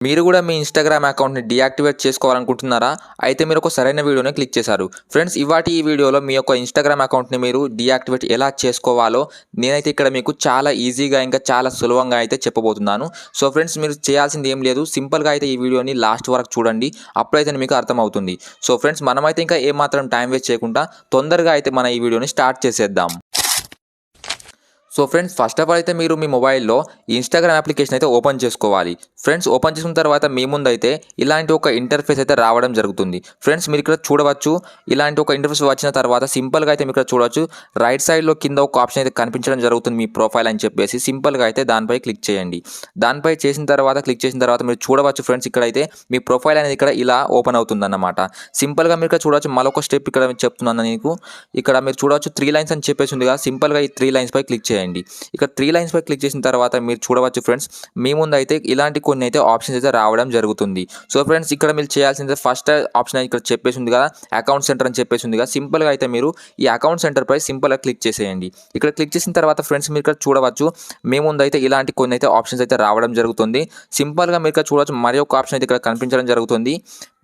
మీరు కూడా మీ ఇన్స్టాగ్రామ్ అకౌంట్ని డీయాక్టివేట్ చేసుకోవాలనుకుంటున్నారా? అయితే మీరు ఒక సరైన వీడియోని క్లిక్ చేశారు. ఫ్రెండ్స్ ఈ వీడియోలో మీ యొక్క ఇన్స్టాగ్రామ్ అకౌంట్ని మీరు డీయాక్టివేట్ ఎలా చేసుకోవాలో నేనైతే ఇక్కడ మీకు చాలా ఈజీగా ఇంకా చాలా సులభంగా అయితే చెప్పబోతున్నాను. సో ఫ్రెండ్స్ మీరు చేయాల్సింది ఏం లేదు, సింపుల్గా అయితే ఈ వీడియోని లాస్ట్ వరకు చూడండి, అప్పుడైతే మీకు అర్థమవుతుంది. సో ఫ్రెండ్స్ మనమైతే ఇంకా ఏమాత్రం టైం వేస్ట్ చేయకుండా తొందరగా అయితే మన ఈ వీడియోని స్టార్ట్ చేసేద్దాం. So friends first of all అయితే మీరు మీ మొబైల్లో ఇన్స్టాగ్రామ్ అప్లికేషన్ అయితే ఓపెన్ చేసుకోవాలి. ఫ్రెండ్స్ ఓపెన్ చేసిన తర్వాత మీ ముందు అయితే ఇలాంటి ఒక ఇంటర్ఫేస్ అయితే రావడం జరుగుతుంది. ఫ్రెండ్స్ మీరు ఇక్కడ చూడవచ్చు, ఇలాంటి ఒక ఇంటర్ఫేస్ వచ్చిన తర్వాత సింపుల్గా అయితే మీరు ఇక్కడ చూడవచ్చు, రైట్ సైడ్లో కింద ఒక ఆప్షన్ అయితే కనిపించడం జరుగుతుంది, మీ ప్రొఫైల్ అని చెప్పేసి. సింపుల్గా అయితే దానిపై క్లిక్ చేయండి. దానిపై క్లిక్ చేసిన తర్వాత మీరు చూడవచ్చు ఫ్రెండ్స్, ఇక్కడైతే మీ ప్రొఫైల్ అనేది ఇక్కడ ఇలా ఓపెన్ అవుతుంది అన్నమాట. సింపుల్గా మీరు ఇక్కడ చూడవచ్చు, మరొక స్టెప్ ఇక్కడ చెప్తున్నాను మీకు. ఇక్కడ మీరు చూడవచ్చు 3 లైన్స్ అని చెప్పేసి ఉంది కదా, సింపుల్గా ఈ 3 లైన్స్ పై క్లిక్ చేయండి. ఇక్కడ 3 లైన్స్ పై క్లిక్ చేసిన తర్వాత మీరు చూడవచ్చు ఫ్రెండ్స్, మీ ముందు అయితే ఇలాంటి కొన్ని అయితే ఆప్షన్స్ అయితే రావడం జరుగుతుంది. సో ఫ్రెండ్స్ ఇక్కడ మీరు చేయాల్సింది ఫస్ట్ ఆప్షన్ ఇక్కడ చెప్పేసి ఉంది కదా, అకౌంట్ సెంటర్ అని చెప్పేసి ఉంది కదా. సింపుల్గా అయితే మీరు ఈ అకౌంట్ సెంటర్ పై సింపుల్గా క్లిక్ చేసేయండి. ఇక్కడ క్లిక్ చేసిన తర్వాత ఫ్రెండ్స్ మీరు ఇక్కడ చూడవచ్చు, మీ ముందు అయితే ఇలాంటి కొన్ని అయితే ఆప్షన్స్ అయితే రావడం జరుగుతుంది. సింపుల్గా మీరు ఇక్కడ చూడవచ్చు, మరి ఒక ఆప్షన్ అయితే ఇక్కడ కనిపించడం జరుగుతుంది,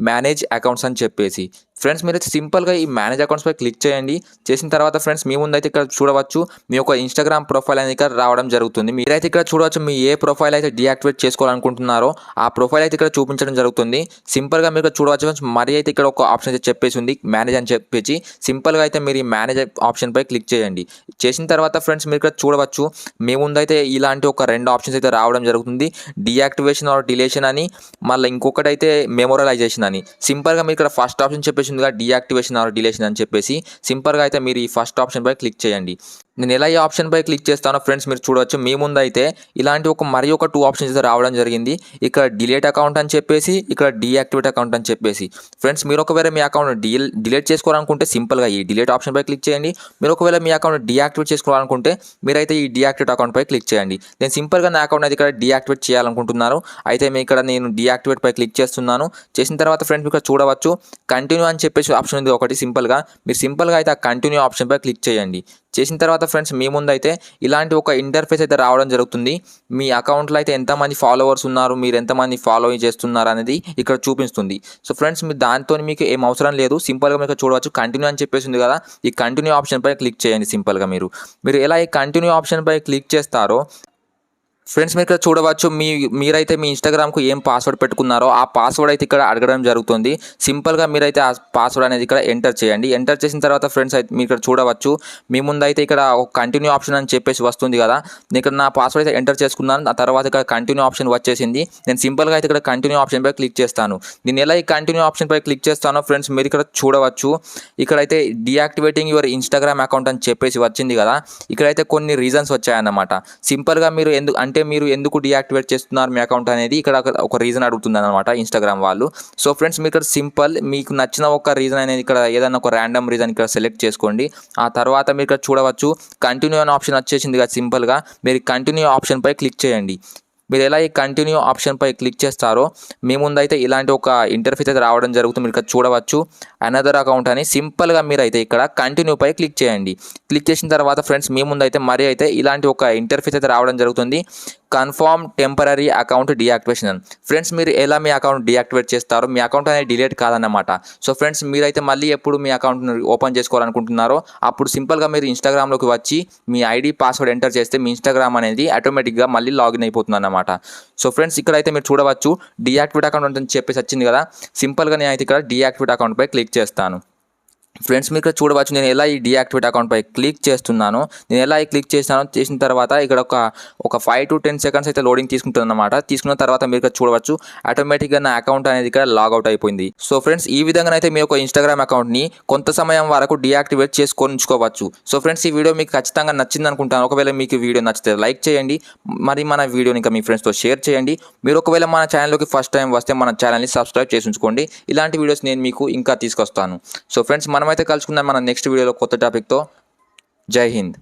మేనేజ్ అకౌంట్స్ అని చెప్పేసి. ఫ్రెండ్స్ మీరైతే సింపుల్గా ఈ మేనేజ్ అకౌంట్స్ పై క్లిక్ చేయండి. చేసిన తర్వాత ఫ్రెండ్స్ మీ ముందు అయితే ఇక్కడ చూడవచ్చు, మీ యొక్క ఇన్స్టాగ్రామ్ ప్రొఫైల్ అనేది ఇక్కడ రావడం జరుగుతుంది. మీరైతే ఇక్కడ చూడవచ్చు, మీ ఏ ప్రొఫైల్ అయితే డీయాక్టివేట్ చేసుకోవాలనుకుంటున్నారో ఆ ప్రొఫైల్ అయితే ఇక్కడ చూపించడం జరుగుతుంది. సింపుల్గా మీరు చూడవచ్చు, మరి అయితే ఇక్కడ ఒక ఆప్షన్ అయితే చెప్పేసి ఉంది, మేనేజ్ అని చెప్పేసి. సింపుల్గా అయితే మీరు ఈ మేనేజ్ ఆప్షన్ పై క్లిక్ చేయండి. చేసిన తర్వాత ఫ్రెండ్స్ మీరు ఇక్కడ చూడవచ్చు, మీ ముందు అయితే ఇలాంటి ఒక 2 ఆప్షన్స్ అయితే రావడం జరుగుతుంది, డీయాక్టివేషన్ ఆర్ డిలేషన్ అని, మళ్ళీ ఇంకొకటి అయితే మెమొరలైజేషన్ అని. సింపుల్గా మీరు ఇక్కడ ఫస్ట్ ఆప్షన్ చెప్పేసి డీయాక్టివేషన్ ఆర్ డిలేషన్ అని చెప్పేసి. సింపుల్గా అయితే మీరు ఈ ఫస్ట్ ఆప్షన్ పై క్లిక్ చేయండి. నేను ఎలా ఈ ఆప్షన్ పై క్లిక్ చేస్తానో ఫ్రెండ్స్ మీరు చూడవచ్చు, మీ ముందు అయితే ఇలాంటి మరి ఒక 2 ఆప్షన్స్ అయితే రావడం జరిగింది. ఇక్కడ డిలీట్ అకౌంట్ అని చెప్పేసి, ఇక్కడ డీయాక్టివేట్ అకౌంట్ అని చెప్పేసి. ఫ్రెండ్స్ మీరు ఒకవేళ మీ అకౌంట్ డిలీట్ చేసుకోవాలనుకుంటే సింపుల్గా ఈ డిలీట్ ఆప్షన్ పై క్లిక్ చేయండి. మీరు ఒకవేళ మీ అకౌంట్ డీయాక్టివేట్ చేసుకోవాలనుకుంటే మీరైతే ఈ డీయాక్టివేట్ అకౌంట్ పై క్లిక్ చేయండి. నేను సింపుల్గా నా అకౌంట్ అయితే ఇక్కడ డీయాక్టివేట్ చేయాలనుకుంటున్నాను. అయితే మీ ఇక్కడ నేను డీయాక్టివేట్ పై క్లిక్ చేస్తున్నాను. చేసిన తర్వాత ఫ్రెండ్స్ ఇక్కడ చూడవచ్చు, కంటిన్యూ అని చెప్పేసి ఆప్షన్ ఉంది ఒకటి. సింపుల్గా మీరు సింపుల్గా అయితే ఆ కంటిన్యూ ఆప్షన్ పై క్లిక్ చేయండి. చేసిన తర్వాత ఫ్రెండ్స్ మీ ముందు అయితే ఇలాంటి ఒక ఇంటర్ఫేస్ అయితే రావడం జరుగుతుంది. మీ అకౌంట్లో అయితే ఎంతమంది ఫాలోవర్స్ ఉన్నారు, మీరు ఎంతమంది ఫాలో చేస్తున్నారు అనేది ఇక్కడ చూపిస్తుంది. సో ఫ్రెండ్స్ మీరు దాంతో మీకు ఏం అవసరం లేదు, సింపుల్గా మీకు చూడవచ్చు కంటిన్యూ అని చెప్పేసి ఉంది కదా, ఈ కంటిన్యూ ఆప్షన్ పై క్లిక్ చేయండి. సింపుల్గా మీరు ఎలా ఈ కంటిన్యూ ఆప్షన్ పై క్లిక్ చేస్తారో ఫ్రెండ్స్ మీరు ఇక్కడ చూడవచ్చు, మీరైతే మీ ఇన్స్టాగ్రామ్కు ఏం పాస్వర్డ్ పెట్టుకున్నారో ఆ పాస్వర్డ్ అయితే ఇక్కడ అడగడం జరుగుతుంది. సింపుల్గా మీరైతే ఆ పాస్వర్డ్ అనేది ఇక్కడ ఎంటర్ చేయండి. ఎంటర్ చేసిన తర్వాత ఫ్రెండ్స్ అయితే మీరు ఇక్కడ చూడవచ్చు, మీ ముందు అయితే ఇక్కడ ఒక కంటిన్యూ ఆప్షన్ అని చెప్పేసి వస్తుంది కదా. నేను ఇక్కడ నా పాస్వర్డ్ అయితే ఎంటర్ చేసుకున్నాను. ఆ తర్వాత ఇక్కడ కంటిన్యూ ఆప్షన్ వచ్చేసింది. నేను సింపుల్గా అయితే ఇక్కడ కంటిన్యూ ఆప్షన్ పై క్లిక్ చేస్తాను. నేను ఎలా ఈ కంటిన్యూ ఆప్షన్ పై క్లిక్ చేస్తానో ఫ్రెండ్స్ మీరు ఇక్కడ చూడవచ్చు, ఇక్కడైతే డీయాక్టివేటింగ్ యువర్ ఇన్స్టాగ్రామ్ అకౌంట్ అని చెప్పేసి వచ్చింది కదా. ఇక్కడైతే కొన్ని రీజన్స్ వచ్చాయన్నమాట. సింపుల్గా మీరు ఎందుకు డీయాక్టివేట్ చేస్తున్నారు మీ అకౌంట్ అనేది ఇక్కడ ఒక రీజన్ అడుగుతుంది అనమాట ఇన్స్టాగ్రామ్ వాళ్ళు. సో ఫ్రెండ్స్ మీరు ఇక్కడ సింపుల్ మీకు నచ్చిన ఒక రీజన్ అనేది ఇక్కడ ఏదైనా ఒక ర్యాండమ్ రీజన్ ఇక్కడ సెలెక్ట్ చేసుకోండి. ఆ తర్వాత మీరు ఇక్కడ చూడవచ్చు, కంటిన్యూ అనే ఆప్షన్ వచ్చేసింది కదా. సింపుల్గా మీరు కంటిన్యూ ఆప్షన్ పై క్లిక్ చేయండి. మీరు ఎలా ఈ కంటిన్యూ ఆప్షన్ పై క్లిక్ చేస్తారో మీ ముందు అయితే ఇలాంటి ఒక ఇంటర్ఫేస్ అయితే రావడం జరుగుతుంది. మీరు ఇక్కడ చూడవచ్చు, అనదర్ అకౌంట్ అని. సింపుల్గా మీరైతే ఇక్కడ కంటిన్యూ పై క్లిక్ చేయండి. క్లిక్ చేసిన తర్వాత ఫ్రెండ్స్ మీ ముందు అయితే మరి అయితే ఇలాంటి ఒక ఇంటర్ఫేస్ అయితే రావడం జరుగుతుంది, confirm temporary account deactivation. Friends మీరు ఎలా మీ అకౌంట్ డీయాక్టివేట్ చేస్తారో మీ అకౌంట్ అనేది డిలీట్ కాదన్నమాట. సో ఫ్రెండ్స్ మీరైతే మళ్ళీ ఎప్పుడు మీ అకౌంట్ని ఓపెన్ చేసుకోవాలనుకుంటున్నారో అప్పుడు సింపుల్గా మీరు ఇన్స్టాగ్రామ్లోకి వచ్చి మీ ఐడి పాస్వర్డ్ ఎంటర్ చేస్తే మీ ఇన్స్టాగ్రామ్ అనేది ఆటోమేటిక్గా మళ్ళీ లాగిన్ అయిపోతుంది అన్నమాట. సో ఫ్రెండ్స్ ఇక్కడైతే మీరు చూడవచ్చు, డీయాక్టివేట్ అకౌంట్ అని చెప్పేసి వచ్చింది కదా. సింపుల్గా నేను అయితే ఇక్కడ డీయాక్టివేట్ అకౌంట్ పై క్లిక్ చేస్తాను. ఫ్రెండ్స్ మీరు ఇక్కడ చూడవచ్చు, నేను ఎలా ఈ డీయాక్టివేట్ అకౌంట్ పై క్లిక్ చేస్తున్నాను. నేను ఎలా క్లిక్ చేసిన తర్వాత ఇక్కడ ఒక 5 to 10 సెకండ్స్ అయితే లోడింగ్ తీసుకుంటుంది అన్నమాట. తీసుకున్న తర్వాత మీరు ఇక్కడ చూడవచ్చు, ఆటోమేటిక్గా నా అకౌంట్ అనేది ఇక్కడ లాగౌట్ అయిపోయింది. సో ఫ్రెండ్స్ ఈ విధంగా అయితే మీ యొక్క ఇన్స్టాగ్రామ్ అకౌంట్ని కొంత సమయం వరకు డీయాక్టివేట్ చేసుకొని ఉంచుకోవచ్చు. సో ఫ్రెండ్స్ ఈ వీడియో మీకు ఖచ్చితంగా నచ్చింది అనుకుంటాను. ఒకవేళ మీకు వీడియో నచ్చితే లైక్ చేయండి, మరి మన వీడియోని ఇంకా మీ ఫ్రెండ్స్తో షేర్ చేయండి. మీరు ఒకవేళ మన ఛానల్లోకి ఫస్ట్ టైం వస్తే మన ఛానల్ని సబ్స్క్రైబ్ చేసి ఉంచుకోండి. ఇలాంటి వీడియోస్ నేను మీకు ఇంకా తీసుకొస్తాను. సో ఫ్రెండ్స్ మనమైతే కలుసుకుందాం మన నెక్స్ట్ వీడియోలో కొత్త టాపిక్తో. జై హింద్.